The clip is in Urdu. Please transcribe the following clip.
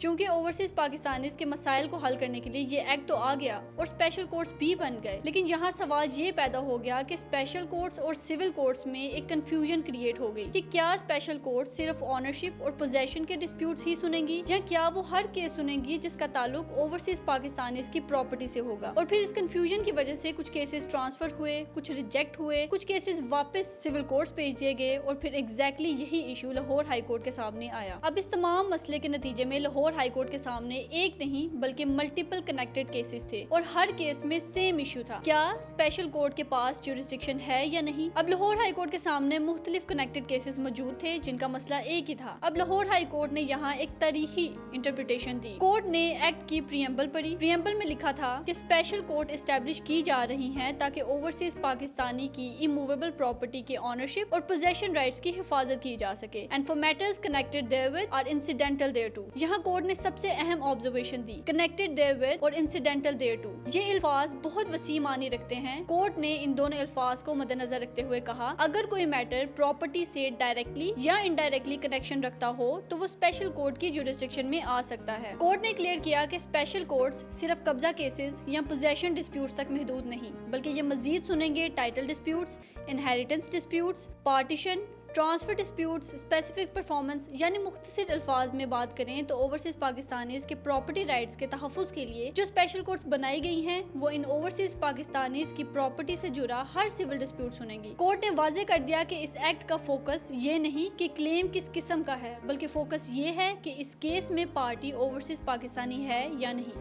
چونکہ اوورسیز پاکستانیز کے مسائل کو حل کرنے کے لیے یہ ایکٹ تو آ گیا اور اسپیشل کورٹس بھی بن گئے، لیکن یہاں سوال یہ پیدا ہو گیا کہ اسپیشل کورٹس اور سول کورٹس میں ایک کنفیوژن کریٹ ہو گئی کہ کیا اسپیشل کورٹس صرف اونرشپ اور پوزیشن کے ڈسپیوٹس ہی سنیں گی یا کیا وہ ہر کیس سنیں گی جس کا تعلق اوورسیز پاکستانیز کی پراپرٹی سے ہوگا۔ اور پھر اس کنفیوژن کی وجہ سے کچھ کیسز ٹرانسفر ہوئے، کچھ ریجیکٹ ہوئے، کچھ کیسز واپس سول کورٹس بھیج دیے گئے اور پھر ایگزیکٹلی یہی ایشو لاہور ہائی کورٹ کے سامنے آیا۔ اب اس تمام مسئلے کے نتیجے میں لاہور ہائی کورٹ کے سامنے ایک نہیں بلکہ ملٹیپل کنیکٹڈ کیسز تھے اور ہر کیس میں سیم ایشو تھا، کیا اسپیشل کورٹ کے پاس جورسڈکشن ہے یا نہیں۔ اب لاہور ہائی کورٹ کے سامنے مختلف کنیکٹڈ کیسز موجود تھے جن کا مسئلہ ایک ہی تھا۔ اب لاہور ہائی کورٹ نے یہاں ایک تاریخی انٹرپریٹیشن دی۔ کورٹ نے ایکٹ کی پریمبل پڑھی۔ پریمبل میں لکھا تھا کہ اسپیشل کورٹ اسٹیبلش کی جا رہی ہیں تاکہ اوورسیز پاکستانی کی اموویبل پراپرٹی کے اونرشپ اور پوزیشن رائٹس کی حفاظت کی جا سکے and for matters connected therewith or incidental thereto۔ یہاں کورٹ نے سب سے اہم آبزرویشن دی، کنیکٹڈ therewith اور incidental thereto۔ یہ الفاظ بہت وسیع معنی رکھتے ہیں۔ کورٹ نے ان دونوں الفاظ کو مد نظر رکھتے ہوئے کہا اگر کوئی میٹر پراپرٹی سے ڈائریکٹلی یا انڈائریکٹلی کنیکشن رکھتا ہو تو وہ اسپیشل کورٹ کی جورسڈکشن میں آ سکتا ہے۔ کورٹ نے کلیئر کیا کہ اسپیشل کورٹس صرف قبضہ کیسز یا پوزیشن ڈسپیوٹس تک محدود نہیں بلکہ یہ مزید سنیں گے title disputes, inheritance disputes, partition, transfer disputes, specific performance, یعنی مختصر الفاظ میں بات کریں تو اوورسیز پاکستانیز کے پراپرٹی رائٹس کے تحفظ کے لیے جو اسپیشل کورٹس بنائی گئی ہیں وہ ان اوورسیز پاکستانیز کی پراپرٹی سے جڑا ہر سول ڈسپیوٹ سنیں گی۔ کورٹ نے واضح کر دیا کہ اس ایکٹ کا فوکس یہ نہیں کہ کلیم کس قسم کا ہے بلکہ فوکس یہ ہے کہ اس کیس میں پارٹی اوورسیز پاکستانی ہے یا نہیں۔